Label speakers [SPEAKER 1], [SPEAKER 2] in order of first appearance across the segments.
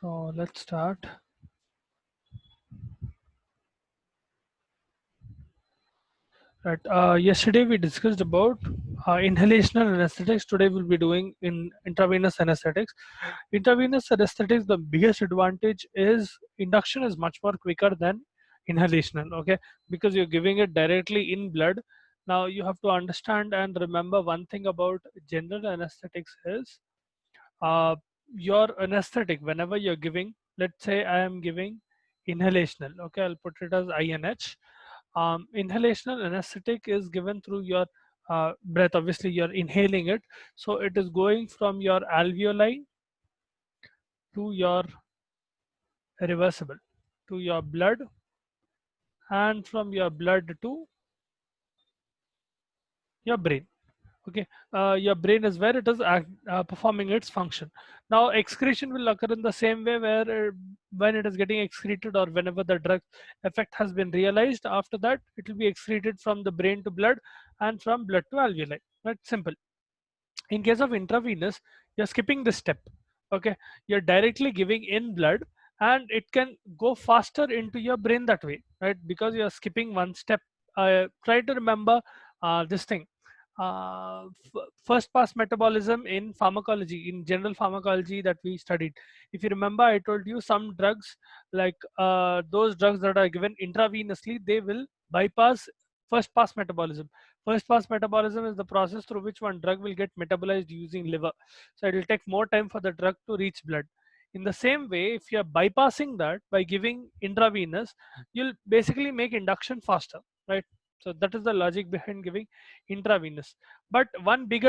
[SPEAKER 1] So let's start. Right. Yesterday we discussed about inhalational anesthetics. Today we'll be doing in intravenous anesthetics. Intravenous anesthetics, the biggest advantage is induction is much more quicker than inhalational. Okay, because you're giving it directly in blood. Now you have to understand and remember one thing about general anesthetics is uh, your anesthetic whenever you're giving. Let's say I am giving inhalational. Okay, I'll put it as INH. Inhalational anesthetic is given through your breath. Obviously you're inhaling it, so it is going from your alveoli to your reversible to your blood, and from your blood to your brain. Okay, your brain is where it is performing its function. Now excretion will occur in the same way, where when it is getting excreted or whenever the drug effect has been realized, after that it will be excreted from the brain to blood and from blood to alveoli. That's simple. In case of intravenous, you're skipping this step. Okay, you're directly giving in blood, and it can go faster into your brain that way, right? Because you're skipping one step. Try to remember this thing. First pass metabolism in pharmacology, in general pharmacology that we studied. If you remember, I told you some drugs, like those drugs that are given intravenously, they will bypass first pass metabolism. First pass metabolism is the process through which one drug will get metabolized using liver. So it will take more time for the drug to reach blood. In the same way, if you are bypassing that by giving intravenous, you'll basically make induction faster, right? So that is the logic behind giving intravenous. But one big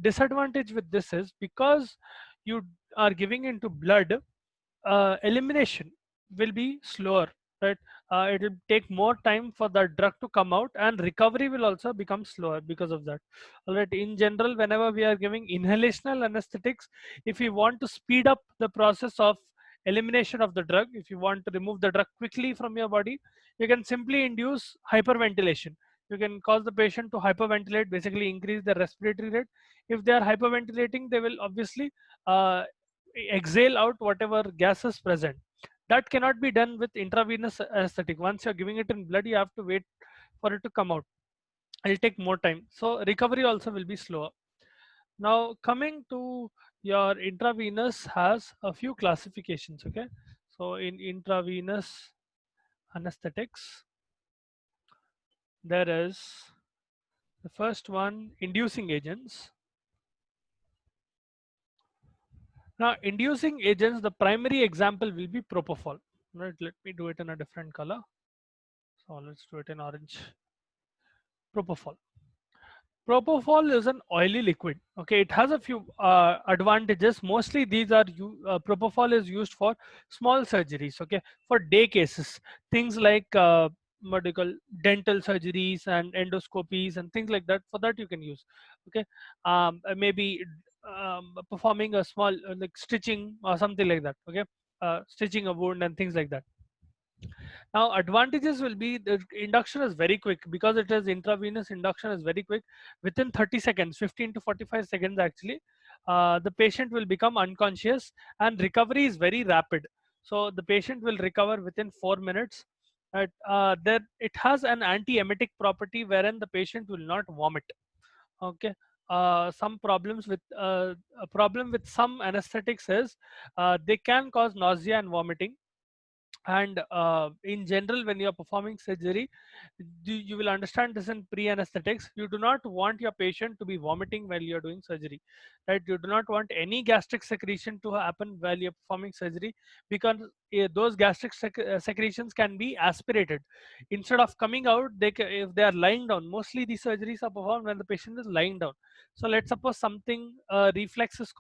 [SPEAKER 1] disadvantage with this is, because you are giving into blood, elimination will be slower, right? It will take more time for the drug to come out, and recovery will also become slower because of that. All right, in general, whenever we are giving inhalational anesthetics, if you want to speed up the process of elimination of the drug, if you want to remove the drug quickly from your body, you can simply induce hyperventilation. You can cause the patient to hyperventilate, basically increase their respiratory rate. If they are hyperventilating, they will obviously uh, exhale out whatever gas is present. That cannot be done with intravenous anesthetic. Once you're giving it in blood, you have to wait for it to come out. It'll take more time, so recovery also will be slower. Now coming to your intravenous, has a few classifications. Okay, so in intravenous anesthetics, there is the first one, inducing agents. Now inducing agents, the primary example will be propofol. Right, let me do it in a different color. So let's do it in orange. Propofol. Propofol is an oily liquid. Okay, it has a few advantages. Mostly these are propofol is used for small surgeries. Okay, for day cases, things like what do you call, dental surgeries and endoscopies and things like that. For that you can use. Okay, maybe performing a small like stitching or something like that. Okay, stitching a wound and things like that. Now advantages will be the induction is very quick, because it is intravenous. Induction is very quick. Within 30 seconds, 15 to 45 seconds actually, the patient will become unconscious, and recovery is very rapid. So the patient will recover within 4 minutes. There it has an anti-emetic property, wherein the patient will not vomit. Okay. Some problems with a problem with some anesthetics is they can cause nausea and vomiting. And in general, when you are performing surgery, you will understand this in pre-anesthetics. You do not want your patient to be vomiting while you are doing surgery, right? You do not want any gastric secretion to happen while you're performing surgery, because those gastric secretions can be aspirated. Instead of coming out, if they are lying down, mostly these surgeries are performed when the patient is lying down. So let's suppose something reflux is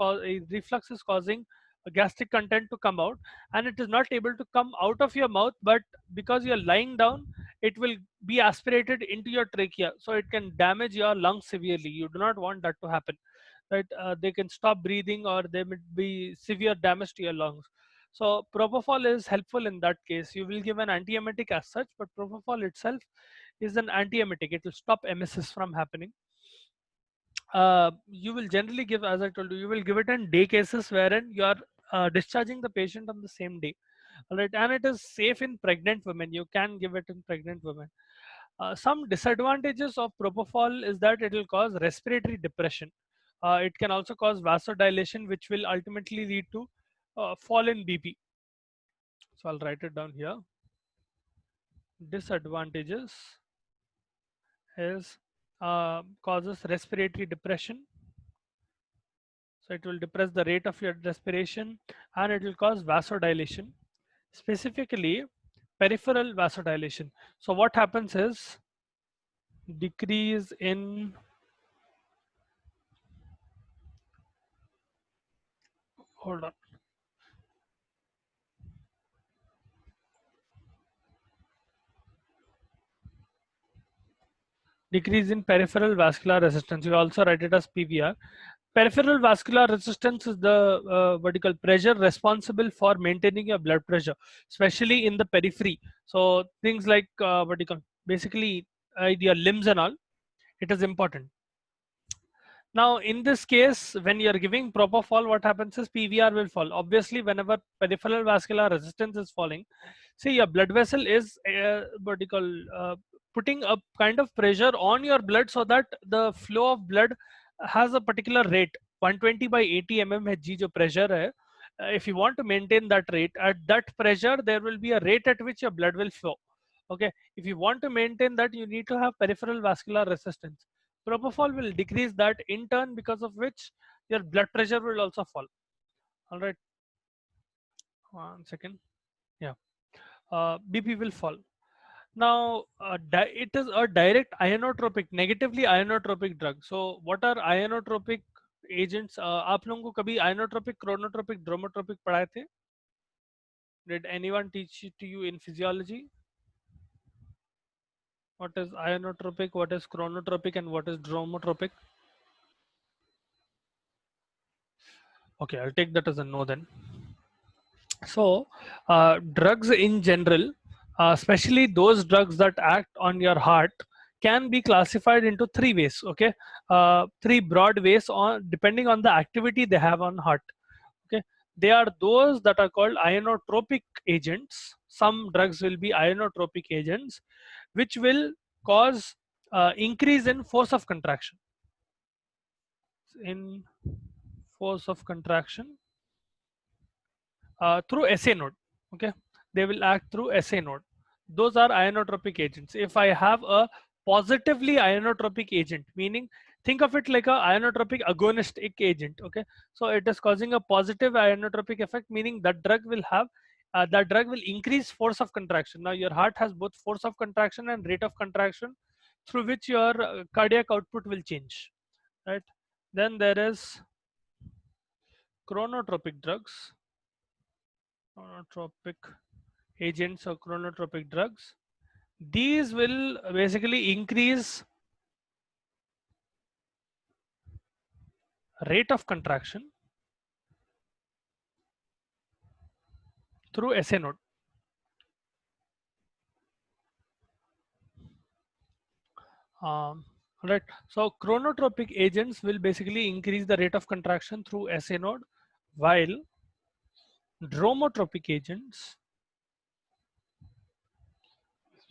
[SPEAKER 1] causing a gastric content to come out, and it is not able to come out of your mouth, but because you're lying down, it will be aspirated into your trachea, so it can damage your lungs severely. You do not want that to happen, right? They can stop breathing, or there may be severe damage to your lungs. So propofol is helpful in that case. You will give an antiemetic as such, but propofol itself is an antiemetic. It will stop emesis from happening. You will generally give, as I told you, you will give it in day cases, wherein you are discharging the patient on the same day. All right, and it is safe in pregnant women. You can give it in pregnant women. Some disadvantages of propofol is that it will cause respiratory depression. It can also cause vasodilation, which will ultimately lead to fall in BP. So I'll write it down here. Disadvantages is causes respiratory depression. So it will depress the rate of your respiration and it will cause vasodilation, specifically peripheral vasodilation. So what happens is decrease in, hold on, decrease in peripheral vascular resistance. You also write it as PVR. Peripheral vascular resistance is the vertical pressure responsible for maintaining your blood pressure, especially in the periphery. So things like vertical, basically your limbs and all, it is important. Now, in this case, when you're giving propofol, what happens is PVR will fall. Obviously, whenever peripheral vascular resistance is falling, see your blood vessel is vertical, putting a kind of pressure on your blood so that the flow of blood has a particular rate. 120 by 80 mmHg जो pressure है, if you want to maintain that rate, at that pressure there will be a rate at which your blood will flow. Okay, if you want to maintain that, you need to have peripheral vascular resistance. Propofol will decrease that in turn, because of which your blood pressure will also fall. All right, 1 second. Yeah, BP will fall. Now, it is a direct ionotropic, negatively ionotropic drug. So, what are ionotropic agents? आप लोगों को कभी ionotropic, chronotropic, dromotropic पढ़ाए थे? Did anyone teach it to you in physiology? What is ionotropic, what is chronotropic, and what is dromotropic? Okay, I'll take that as a no then. So, drugs in general, especially those drugs that act on your heart, can be classified into three ways. Okay, three broad ways on depending on the activity they have on heart. Okay, they are those that are called ionotropic agents. Some drugs will be ionotropic agents, which will cause increase in force of contraction. In force of contraction through SA node. Okay, they will act through SA node. Those are ionotropic agents. If I have a positively ionotropic agent, meaning think of it like a ionotropic agonistic agent. Okay, so it is causing a positive ionotropic effect, meaning that drug will have that drug will increase force of contraction. Now your heart has both force of contraction and rate of contraction, through which your cardiac output will change, right? Then there is chronotropic drugs, chronotropic agents or chronotropic drugs. These will basically increase rate of contraction through SA node. Right. So chronotropic agents will basically increase the rate of contraction through SA node, while dromotropic agents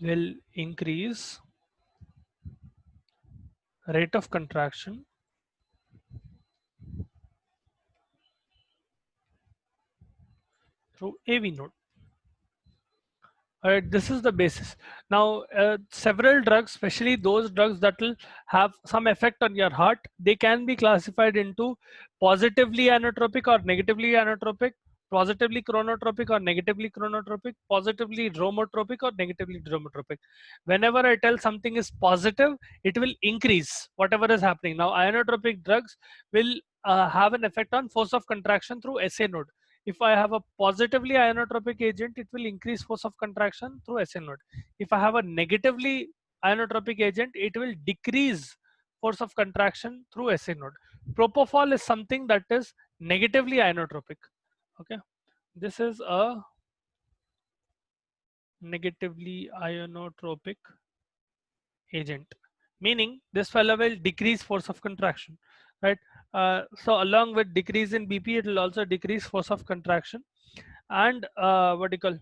[SPEAKER 1] will increase rate of contraction through AV node. All right, this is the basis. Now, several drugs, especially those drugs that will have some effect on your heart, they can be classified into positively inotropic or negatively inotropic, positively chronotropic or negatively chronotropic, positively dromotropic or negatively dromotropic. Whenever I tell something is positive, it will increase whatever is happening. Now, inotropic drugs will have an effect on force of contraction through SA node. If I have a positively ionotropic agent, it will increase force of contraction through SA node. If I have a negatively ionotropic agent, it will decrease force of contraction through SA node. Propofol is something that is negatively ionotropic. Okay, this is a negatively ionotropic agent, meaning this fellow will decrease force of contraction, right? So along with decrease in BP, it will also decrease force of contraction. And what do you call,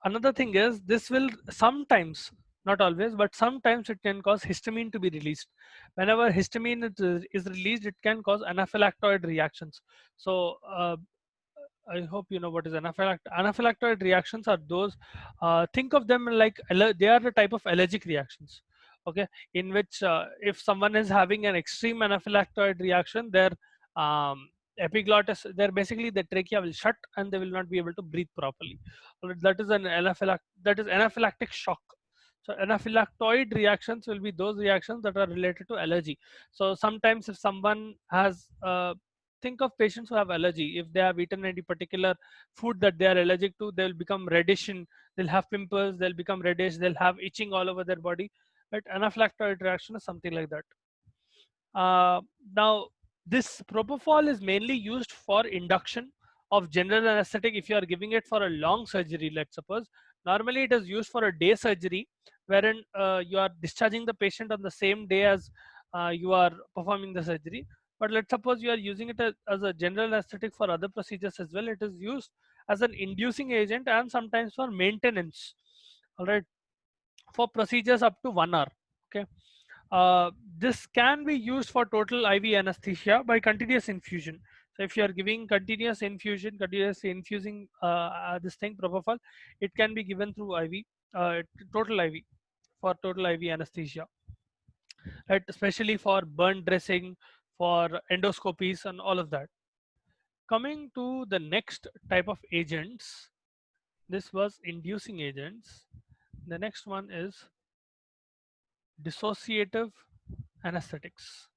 [SPEAKER 1] another thing is this will sometimes, not always, but sometimes it can cause histamine to be released. Whenever histamine is released, it can cause anaphylactoid reactions. So I hope you know what is anaphylactoid reactions are those, think of them like they are the type of allergic reactions. Okay, in which if someone is having an extreme anaphylactoid reaction, their epiglottis, they're basically the trachea will shut and they will not be able to breathe properly. Alright, that is anaphylactic shock. So anaphylactoid reactions will be those reactions that are related to allergy. So sometimes if someone has think of patients who have allergy. If they have eaten any particular food that they are allergic to, they'll become reddish and they'll have pimples, they'll become reddish, they'll have itching all over their body. Right? Anaphylactoid reaction is something like that. Uh, Now, this propofol is mainly used for induction of general anesthetic. If you are giving it for a long surgery, let's suppose, normally it is used for a day surgery, wherein you are discharging the patient on the same day as you are performing the surgery. But let's suppose you are using it as a general anesthetic for other procedures as well. It is used as an inducing agent and sometimes for maintenance. All right, for procedures up to 1 hour. Okay, this can be used for total IV anesthesia by continuous infusion. So if you are giving continuous infusion, continuously infusing this thing propofol, it can be given through IV, total IV, for total IV anesthesia, right? Especially for burn dressing, for endoscopies, and all of that. Coming to the next type of agents, this was inducing agents. The next one is dissociative anesthetics.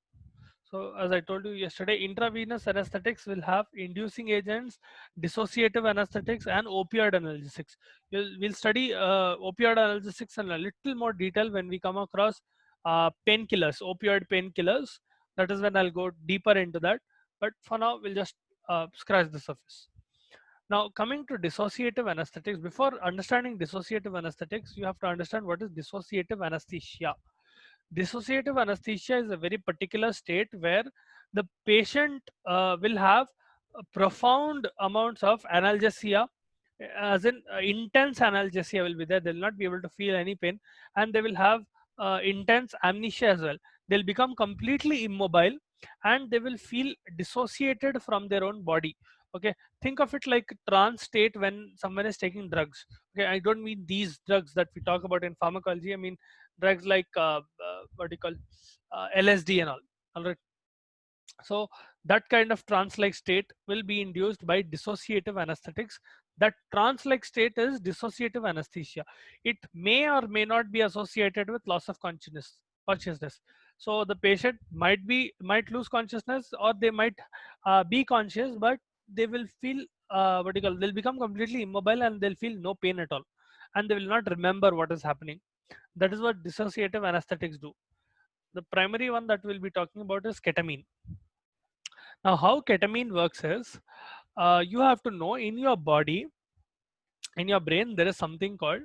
[SPEAKER 1] So as I told you yesterday, intravenous anesthetics will have inducing agents, dissociative anesthetics, and opioid analgesics. We'll study opioid analgesics in a little more detail when we come across painkillers, opioid painkillers. That is when I'll go deeper into that. But for now, we'll just scratch the surface. Now, coming to dissociative anesthetics, before understanding dissociative anesthetics, you have to understand what is dissociative anesthesia. Dissociative anesthesia is a very particular state where the patient will have profound amounts of analgesia, as in intense analgesia will be there. They'll not be able to feel any pain, and they will have intense amnesia as well. They'll become completely immobile and they will feel dissociated from their own body. Okay, think of it like trance state when someone is taking drugs. Okay, I don't mean these drugs that we talk about in pharmacology. I mean drugs like what do you call, LSD and all. All right. So that kind of trance-like state will be induced by dissociative anesthetics. That trance-like state is dissociative anesthesia. It may or may not be associated with loss of consciousness. So the patient might lose consciousness, or they might be conscious, but they will feel what do you call, they'll become completely immobile and they'll feel no pain at all, and they will not remember what is happening. That is what dissociative anesthetics do. The primary one that we'll be talking about is ketamine. Now, how ketamine works is, you have to know in your body, in your brain, there is something called,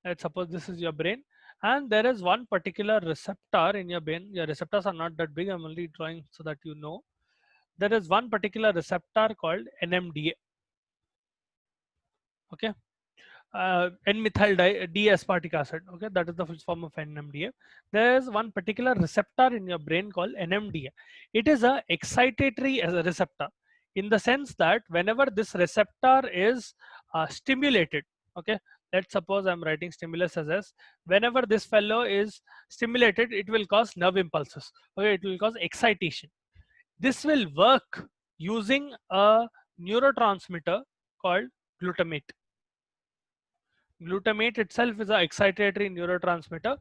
[SPEAKER 1] let's suppose this is your brain, and there is one particular receptor in your brain. Your receptors are not that big. I'm only drawing so that you know. There is one particular receptor called NMDA. Okay, N-methyl D-aspartic acid. Okay, that is the full form of NMDA. There is one particular receptor in your brain called NMDA. It is a excitatory as a receptor, in the sense that whenever this receptor is stimulated, okay, let's suppose I'm writing stimulus as S. Whenever this fellow is stimulated, it will cause nerve impulses. Okay, it will cause excitation. This will work using a neurotransmitter called glutamate. Glutamate itself is an excitatory neurotransmitter.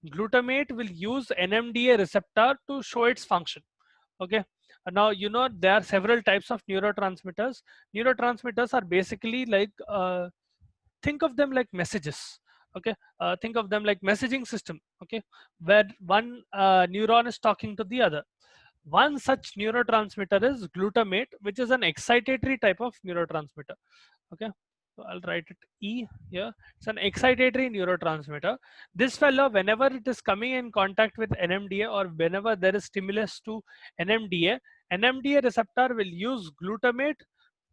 [SPEAKER 1] Glutamate will use NMDA receptor to show its function. Okay. Now, you know, there are several types of neurotransmitters. Neurotransmitters are basically like, think of them like messages. Okay. Think of them like messaging system. Okay. Where one neuron is talking to the other. One such neurotransmitter is glutamate, which is an excitatory type of neurotransmitter. Okay. So I'll write it E here. It's an excitatory neurotransmitter. This fellow, whenever it is coming in contact with NMDA or whenever there is stimulus to NMDA, NMDA receptor will use glutamate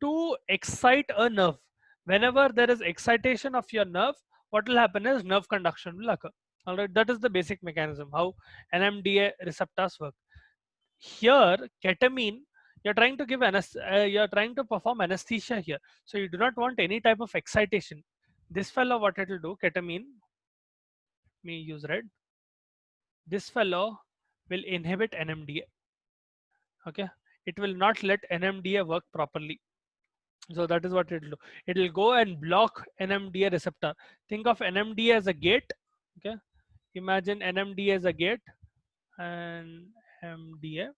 [SPEAKER 1] to excite a nerve. Whenever there is excitation of your nerve, what will happen is nerve conduction will occur. All right, that is the basic mechanism how NMDA receptors work. Here, ketamine, you're trying to perform anesthesia here, so you do not want any type of excitation. This fellow, what it will do, ketamine, me use red, this fellow will inhibit NMDA. Okay, it will not let NMDA work properly. So that is what it will do. It will go and block NMDA receptor. Think of NMDA as a gate. Okay, imagine NMDA as a gate and MDA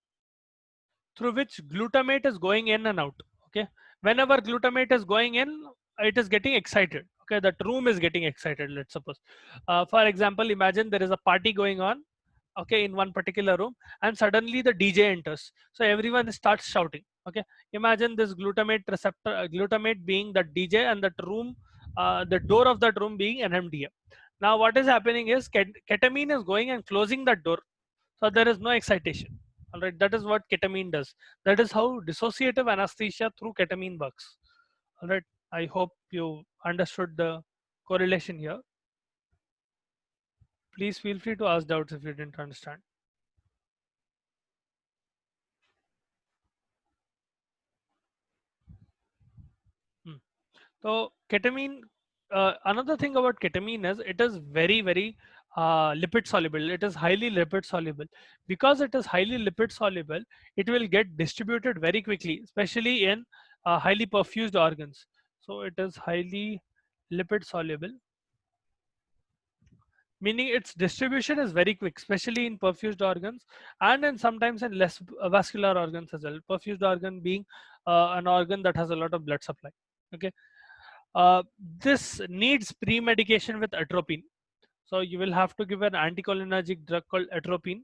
[SPEAKER 1] through which glutamate is going in and out. Okay, whenever glutamate is going in, it is getting excited. Okay, that room is getting excited, let's suppose. For example, imagine there is a party going on, okay, in one particular room, and suddenly the DJ enters, so everyone starts shouting. Okay, imagine this glutamate receptor, glutamate being the DJ, and that room, the door of that room being NMDA. Now what is happening is ketamine is going and closing that door, so there is no excitation. All right, that is what ketamine does. That is how dissociative anesthesia through ketamine works. All right, I hope you understood the correlation here. Please feel free to ask doubts if you didn't understand. Hmm. So ketamine, another thing about ketamine is it is very lipid soluble. It is highly lipid soluble. Because it is highly lipid soluble, it will get distributed very quickly, especially in highly perfused organs. So it is highly lipid soluble, meaning its distribution is very quick, especially in perfused organs and in sometimes in less vascular organs as well. Perfused organ being an organ that has a lot of blood supply. Okay, this needs pre-medication with atropine. So you will have to give an anticholinergic drug called atropine.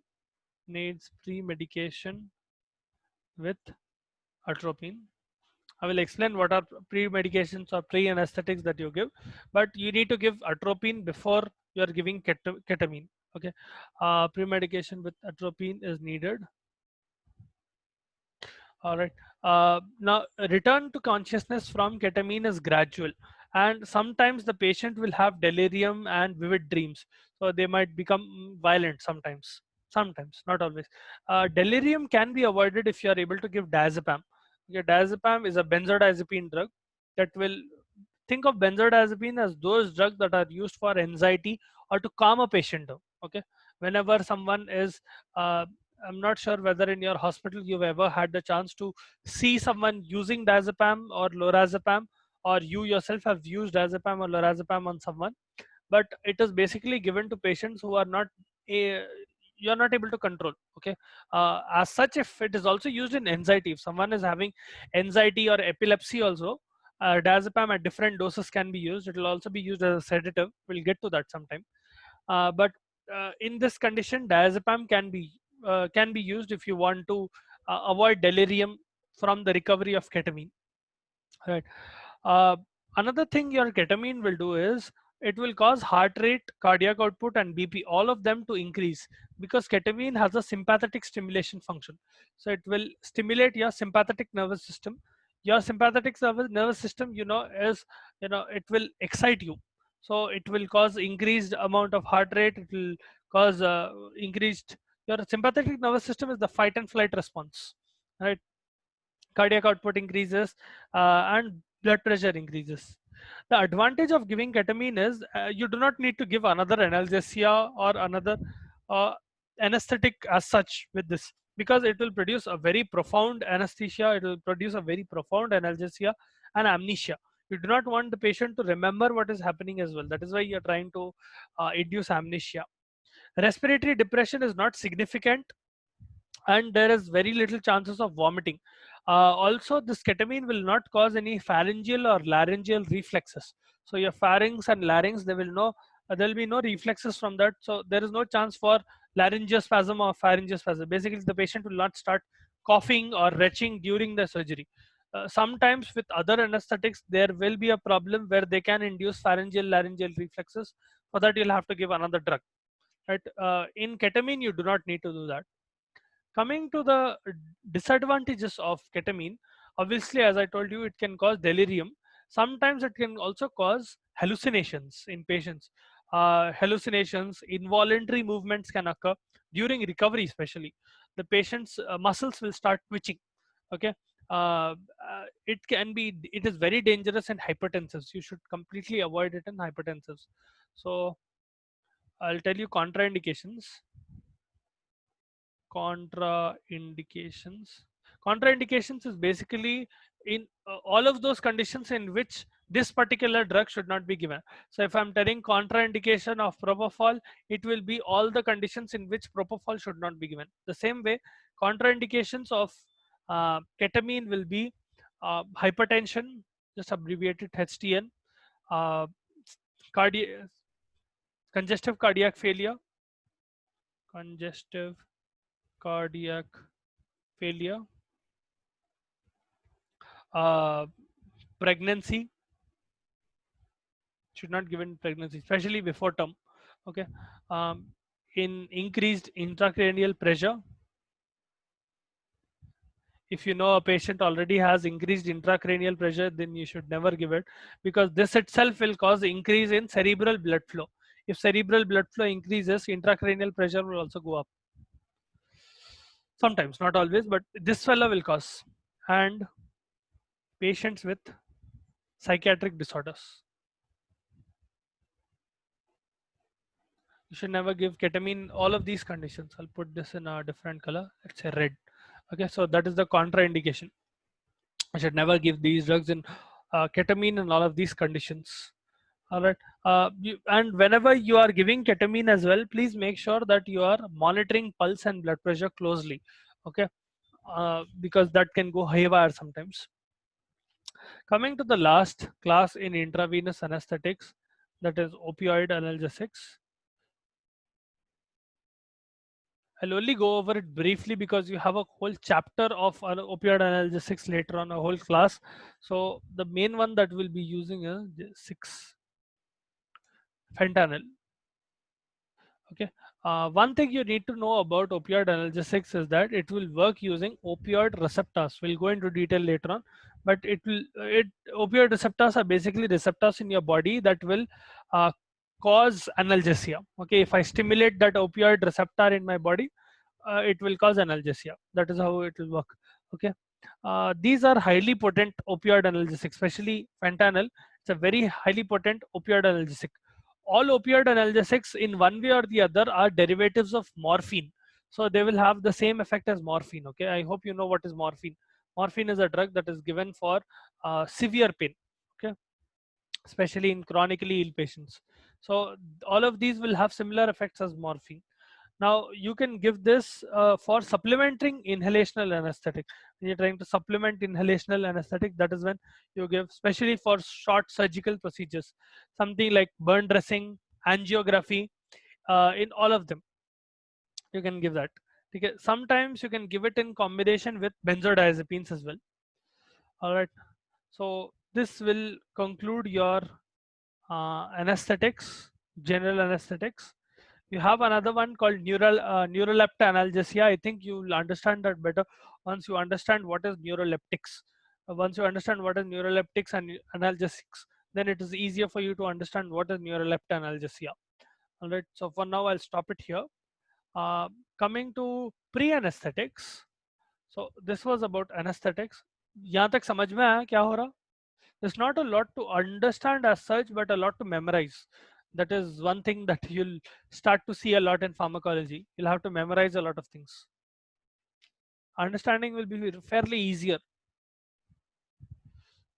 [SPEAKER 1] Needs pre-medication with atropine. I will explain what are pre-medications or pre-anesthetics that you give, but you need to give atropine before you are giving ketamine. Okay, pre-medication with atropine is needed. All right. Now, return to consciousness from ketamine is gradual, and sometimes the patient will have delirium and vivid dreams. So they might become violent sometimes. Sometimes, not always. Delirium can be avoided if you are able to give diazepam. Okay, diazepam is a benzodiazepine drug that will, think of benzodiazepine as those drugs that are used for anxiety or to calm a patient down. Okay, whenever someone is I'm not sure whether in your hospital you've ever had the chance to see someone using diazepam or lorazepam, or you yourself have used diazepam or lorazepam on someone, but it is basically given to patients who are not a, you're not able to control. Okay, as such, if it is also used in anxiety, if someone is having anxiety or epilepsy also, diazepam at different doses can be used. It will also be used as a sedative. We'll get to that sometime. But in this condition, diazepam can be used if you want to avoid delirium from the recovery of ketamine. Right. Uh, Another thing your ketamine will do is it will cause heart rate, cardiac output, and BP, all of them to increase, because ketamine has a sympathetic stimulation function. So it will stimulate your sympathetic nervous system. Your sympathetic nervous system, it will excite you. So it will cause increased amount of heart rate. It will cause increased. Your sympathetic nervous system is the fight and flight response, right? Cardiac output increases, and blood pressure increases. The advantage of giving ketamine is you do not need to give another analgesia or another uh, anesthetic as such with this, because it will produce a very profound anesthesia, it will produce a very profound analgesia and amnesia. You do not want the patient to remember what is happening as well. That is why you're trying to induce amnesia. Respiratory depression is not significant, and there is very little chances of vomiting. Also, this ketamine will not cause any pharyngeal or laryngeal reflexes. So your pharynx and larynx, there will be no reflexes from that. So there is no chance for laryngospasm or pharyngospasm. Basically, the patient will not start coughing or retching during the surgery. Sometimes with other anesthetics, there will be a problem where they can induce pharyngeal laryngeal reflexes. For that, you'll have to give another drug. Right? In ketamine, you do not need to do that. Coming to the disadvantages of ketamine, obviously, as I told you, it can cause delirium. Sometimes it can also cause hallucinations in patients. Hallucinations, involuntary movements can occur during recovery, especially. The patient's muscles will start twitching. Okay. It can be, it is very dangerous in hypertensives. You should completely avoid it in hypertensives. So I'll tell you contraindications. Contraindications is basically in all of those conditions in which this particular drug should not be given. So if I'm telling contraindication of propofol, it will be all the conditions in which propofol should not be given. The same way, contraindications of ketamine will be hypertension, just abbreviated HTN, uh, cardi- congestive cardiac failure, congestive cardiac failure, uh, pregnancy, should not give in pregnancy, especially before term. Okay. um, in increased intracranial pressure, if you know a patient already has increased intracranial pressure, then you should never give it, because this itself will cause increase in cerebral blood flow. If cerebral blood flow increases, intracranial pressure will also go up. Sometimes, not always, but this fellow will cause. And patients with psychiatric disorders, you should never give ketamine. All of these conditions, I'll put this in a different color, let's say red. Okay, so that is the contraindication. I should never give these drugs in ketamine in all of these conditions. All right. And whenever you are giving ketamine as well, please make sure that you are monitoring pulse and blood pressure closely. Okay. Because that can go haywire sometimes. Coming to the last class in intravenous anesthetics, that is opioid analgesics. I'll only go over it briefly because you have a whole chapter of opioid analgesics later on, a whole class. So the main one that we'll be using is 6 fentanyl. Okay. One thing you need to know about opioid analgesics is that it will work using opioid receptors. We'll go into detail later on, but opioid receptors are basically receptors in your body that will uh, cause analgesia. Okay, if I stimulate that opioid receptor in my body, it will cause analgesia. That is how it will work. Okay. These are highly potent opioid analgesics, especially fentanyl. It's a very highly potent opioid analgesic. All opioid analgesics in one way or the other are derivatives of morphine, so they will have the same effect as morphine. Okay, I hope you know what is morphine. Morphine is a drug that is given for severe pain. Okay, especially in chronically ill patients. So all of these will have similar effects as morphine. Now you can give this for supplementing inhalational anesthetic. When you're trying to supplement inhalational anesthetic, that is when you give, especially for short surgical procedures, something like burn dressing, angiography. In all of them, you can give that. Okay. Sometimes you can give it in combination with benzodiazepines as well. All right. So this will conclude your anesthetics, general anesthetics. You have another one called neuroleptic analgesia. I think you'll understand that better once you understand what is neuroleptics. Once you understand what is neuroleptics and analgesics, then it is easier for you to understand what is neuroleptic analgesia. All right. So for now, I'll stop it here. Uh, Coming to pre-anesthetics. So this was about anesthetics. यहाँ तक समझ में आया क्या हो रहा? There's not a lot to understand as such, but a lot to memorize. That is one thing that you'll start to see a lot in pharmacology. You'll have to memorize a lot of things. Understanding will be fairly easier.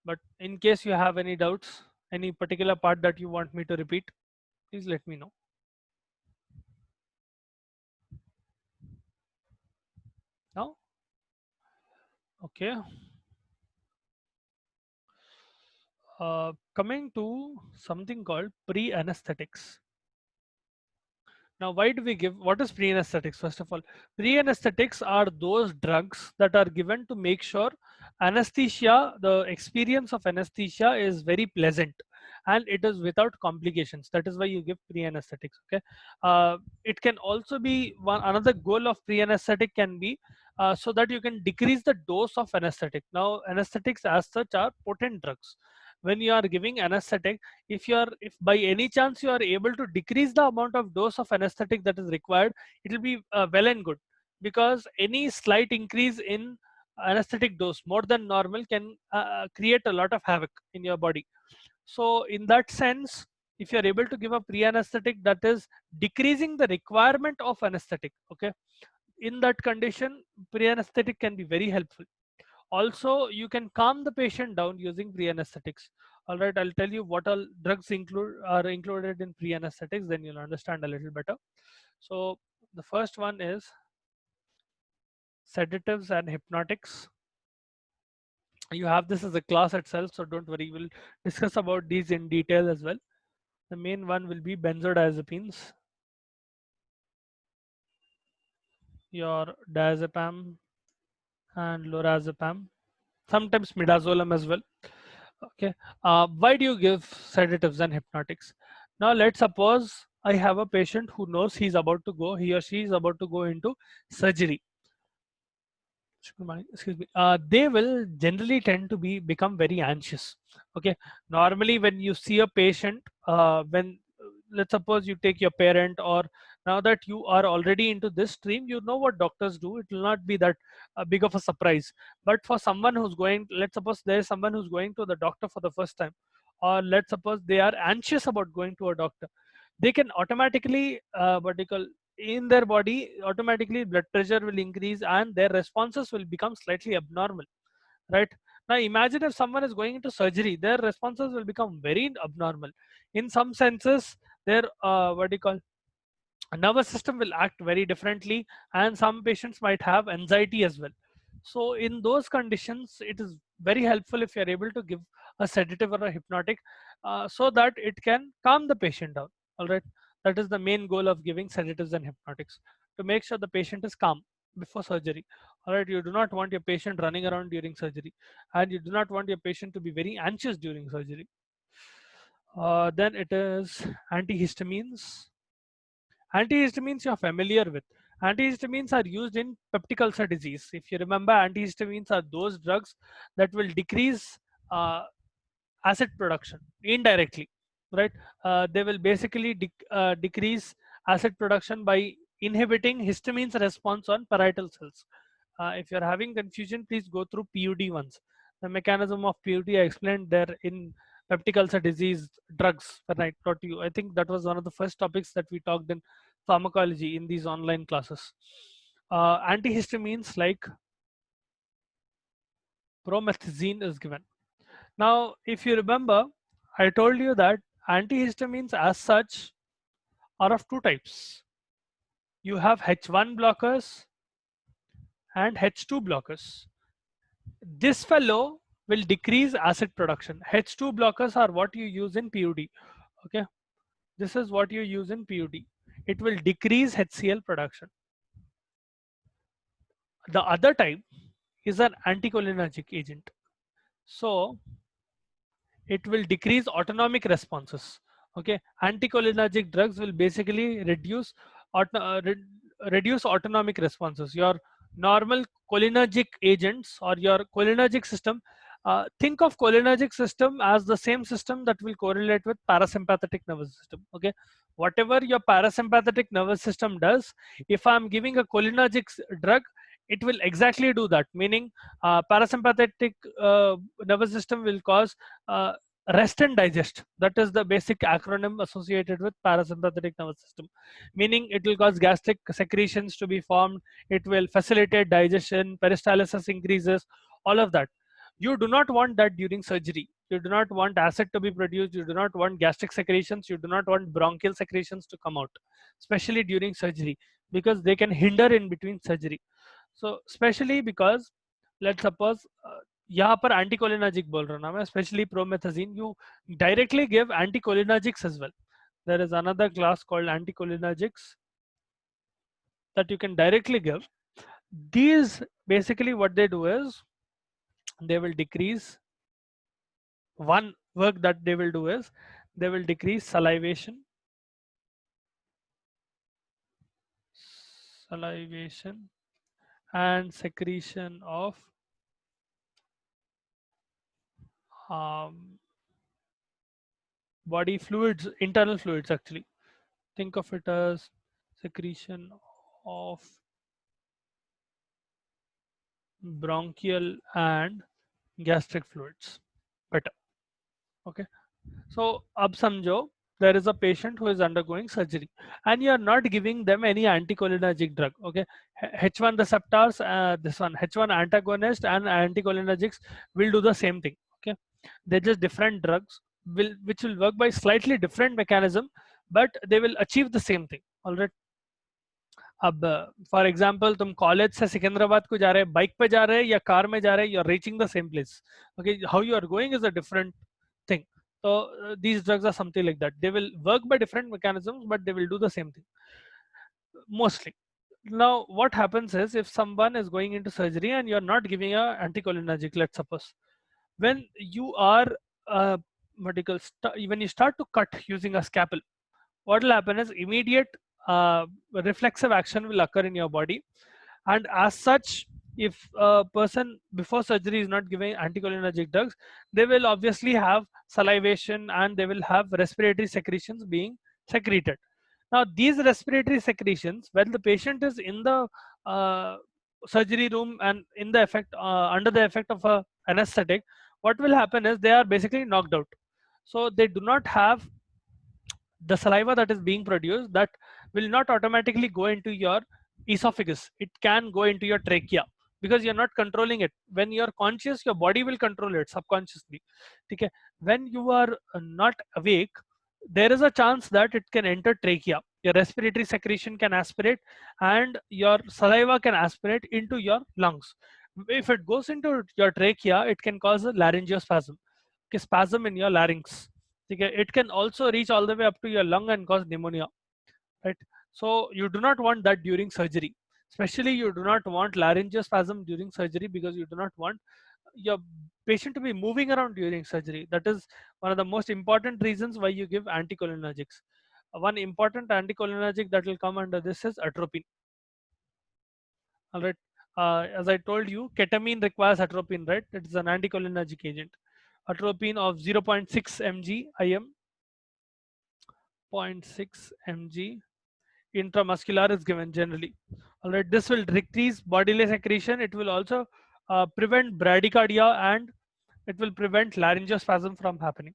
[SPEAKER 1] But in case you have any doubts, any particular part that you want me to repeat, please let me know. Now, okay. Coming to something called pre-anesthetics. Now, why do we give, what is pre-anesthetics? First of all, pre-anesthetics are those drugs that are given to make sure Anesthesia, the experience of anesthesia is very pleasant and it is without complications. That is why you give pre-anesthetics. Okay, it can also be one another goal of pre-anesthetic can be so that you can decrease the dose of anesthetic. Now anesthetics as such are potent drugs. When you are giving anesthetic, if by any chance you are able to decrease the amount of dose of anesthetic that is required, it will be well and good, because any slight increase in anesthetic dose more than normal can create a lot of havoc in your body. So in that sense, if you are able to give a pre-anesthetic, that is decreasing the requirement of anesthetic. Okay, in that condition, pre-anesthetic can be very helpful. Also, you can calm the patient down using pre-anesthetics. All right, I'll tell you what all drugs are included in pre-anesthetics, then you'll understand a little better. So the first one is sedatives and hypnotics. You have this as a class itself, so don't worry, we'll discuss about these in detail as well. The main one will be benzodiazepines, your diazepam and lorazepam, sometimes midazolam as well. Okay, why do you give sedatives and hypnotics? Now let's suppose I have a patient who knows he or she is about to go into surgery. Excuse me. They will generally tend to become very anxious. Okay, normally when you see a patient, when let's suppose you take your parent, or now that you are already into this stream, you know what doctors do. It will not be that big of a surprise. But for someone who's going, let's suppose there is someone who's going to the doctor for the first time, or let's suppose they are anxious about going to a doctor, they can automatically what they call, in their body automatically blood pressure will increase and their responses will become slightly abnormal, right? Now imagine if someone is going into surgery, their responses will become very abnormal. In some senses, their what do you call, nervous system will act very differently, and some patients might have anxiety as well. So in those conditions, it is very helpful if you are able to give a sedative or a hypnotic, so that it can calm the patient down. All right, that is the main goal of giving sedatives and hypnotics, to make sure the patient is calm before surgery. All right, you do not want your patient running around during surgery, and you do not want your patient to be very anxious during surgery. Then it is antihistamines. Antihistamines you're familiar with. Antihistamines are used in peptic ulcer disease. If you remember, antihistamines are those drugs that will decrease uh, acid production indirectly, right? They will basically decrease acid production by inhibiting histamine's response on parietal cells. If you're having confusion, please go through PUD once. The mechanism of PUD I explained there in peptic ulcer disease drugs when I taught you. I think that was one of the first topics that we talked in pharmacology in these online classes. Antihistamines like promethazine is given. Now, if you remember, I told you that antihistamines as such are of two types. You have H1 blockers and H2 blockers. This fellow will decrease acid production. H2 blockers are what you use in PUD. Okay, this is what you use in PUD. It will decrease HCl production. The other type is an anticholinergic agent. So it will decrease autonomic responses. Okay, anticholinergic drugs will basically reduce autonomic responses. Your normal cholinergic agents or your cholinergic system, think of cholinergic system as the same system that will correlate with parasympathetic nervous system. Okay, whatever your parasympathetic nervous system does, if I'm giving a cholinergic drug, it will exactly do that, meaning parasympathetic nervous system will cause uh, rest and digest. That is the basic acronym associated with parasympathetic nervous system, meaning it will cause gastric secretions to be formed, it will facilitate digestion, peristalsis increases, all of that. You do not want that during surgery. You do not want acid to be produced, you do not want gastric secretions, you do not want bronchial secretions to come out, especially during surgery, because they can hinder in between surgery. So especially because let's suppose यहाँ पर anticholinergic बोल रहा हूँ ना मैं, especially promethazine, you directly give anticholinergics as well. There is another class called anticholinergics that you can directly give. These basically what they do is they will decrease, one work that they will do is they will decrease salivation and secretion of um, body fluids, internal fluids actually. Think of it as secretion of bronchial and gastric fluids. Better. Okay. So, ab samjho, there is a patient who is undergoing surgery and you are not giving them any anticholinergic drug. Okay. H1 receptors, this one, H1 antagonist and anticholinergics will do the same thing. Okay. They're just different drugs which will work by slightly different mechanism, but they will achieve the same thing. All right. अब for example तुम college से सिकंदराबाद को जा रहे हैं, bike पे जा रहे हैं या कार में जा रहे हैं, you are reaching the same place. Okay, how you are going is a different thing. So these drugs are something like that. They will work by different mechanisms, but they will do the same thing mostly. Now, what happens is if someone is going into surgery and you're not giving a anticholinergic, let's suppose, when you are medical, when you start to cut using a scalpel, what will happen is immediate reflexive action will occur in your body, and as such, if a person before surgery is not giving anticholinergic drugs, they will obviously have salivation and they will have respiratory secretions being secreted. Now these respiratory secretions, when the patient is in the uh, surgery room and in the effect under the effect of a anesthetic, what will happen is they are basically knocked out, so they do not have the saliva that is being produced, that will not automatically go into your esophagus. It can go into your trachea because you're not controlling it. When you're conscious, your body will control it subconsciously. Okay. When you are not awake, there is a chance that it can enter trachea. Your respiratory secretion can aspirate and your saliva can aspirate into your lungs. If it goes into your trachea, it can cause a laryngospasm, okay, spasm in your larynx. Okay. It can also reach all the way up to your lung and cause pneumonia, right? So you do not want that during surgery. Especially you do not want laryngospasm during surgery because you do not want your patient to be moving around during surgery. That is one of the most important reasons why you give anticholinergics. One important anticholinergic that will come under this is atropine. All right. As I told you, ketamine requires atropine, right? It is an anticholinergic agent. Atropine of 0.6 mg IM, zero point 0.6 mg intramuscular is given generally. All right, this will decrease bodily secretion. It will also prevent bradycardia and it will prevent laryngospasm from happening.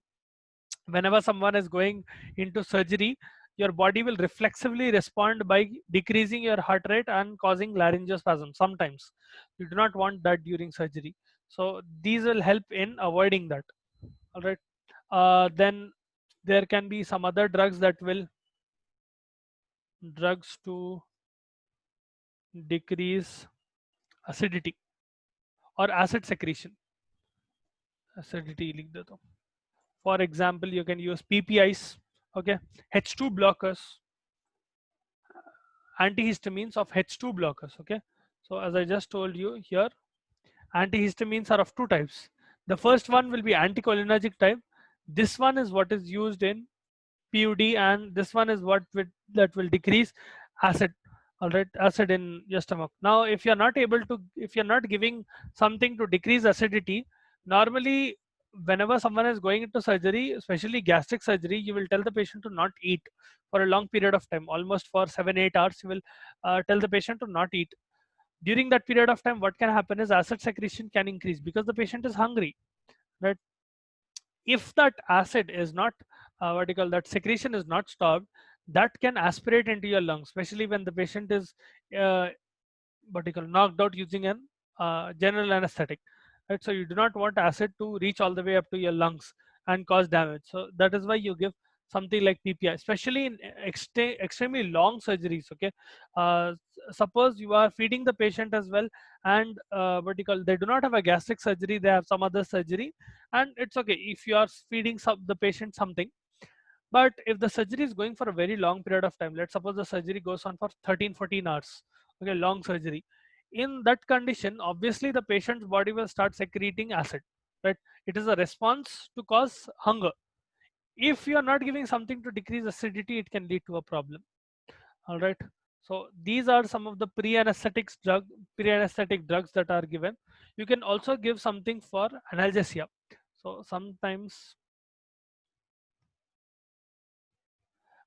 [SPEAKER 1] Whenever someone is going into surgery, your body will reflexively respond by decreasing your heart rate and causing laryngospasm. Sometimes you do not want that during surgery. So these will help in avoiding that. All right. Then there can be some other drugs that will drugs to decrease acidity or acid secretion. Acidity लिख देता हूँ. For example, you can use PPIs, okay, H2 blockers, antihistamines of H2 blockers, okay. So as I just told you here, antihistamines are of two types. The first one will be anticholinergic type. This one is what is used in PUD, and this one is what that will decrease acid. All right, acid in your stomach. Now, if you're not able to, if you're not giving something to decrease acidity, normally whenever someone is going into surgery, especially gastric surgery, you will tell the patient to not eat for a long period of time, almost for 7-8 hours. You will tell the patient to not eat. During that period of time, what can happen is acid secretion can increase because the patient is hungry, right? If that acid is not what you call that secretion is not stopped, that can aspirate into your lungs, especially when the patient is uh, what you call knocked out using an general anesthetic, right? So you do not want acid to reach all the way up to your lungs and cause damage. So that is why you give something like PPI, especially in extremely long surgeries. Okay, suppose you are feeding the patient as well, and what you call they do not have a gastric surgery, they have some other surgery, and it's okay if you are feeding the patient something. But if the surgery is going for a very long period of time, let's suppose the surgery goes on for 13-14 hours, okay, long surgery. in that condition, obviously the patient's body will start secreting acid, right? It is a response to cause hunger. If you are not giving something to decrease acidity, it can lead to a problem. All right. So these are some of the pre-anesthetic drugs that are given. You can also give something for analgesia. So sometimes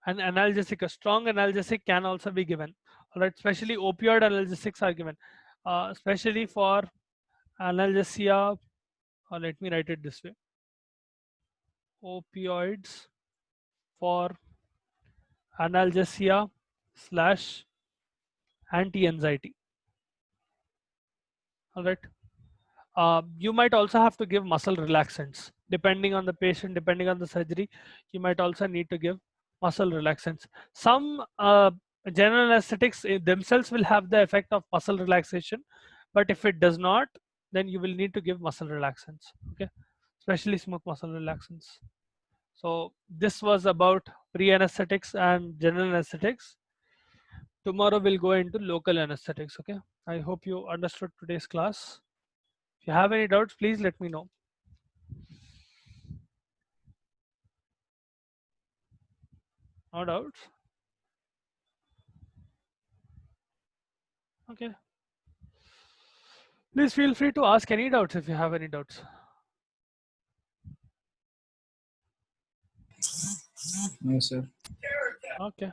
[SPEAKER 1] an analgesic, a strong analgesic can also be given. All right, especially opioid analgesics are given, especially for analgesia. Let me write it this way: opioids for analgesia slash anti-anxiety. All right. You might also have to give muscle relaxants depending on the patient, depending on the surgery. You might also need to give muscle relaxants. Some general anesthetics themselves will have the effect of muscle relaxation, but if it does not, then you will need to give muscle relaxants. Okay, especially smooth muscle relaxants. So this was about pre-anesthetics and general anesthetics. Tomorrow we'll go into local anesthetics. Okay, I hope you understood today's class. If you have any doubts, please let me know. No doubts? Okay. Please feel free to ask any doubts if you have any doubts.
[SPEAKER 2] No, sir.
[SPEAKER 1] Okay.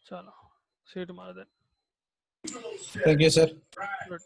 [SPEAKER 1] Chalo. See you tomorrow then.
[SPEAKER 2] Thank you, sir.
[SPEAKER 1] Good.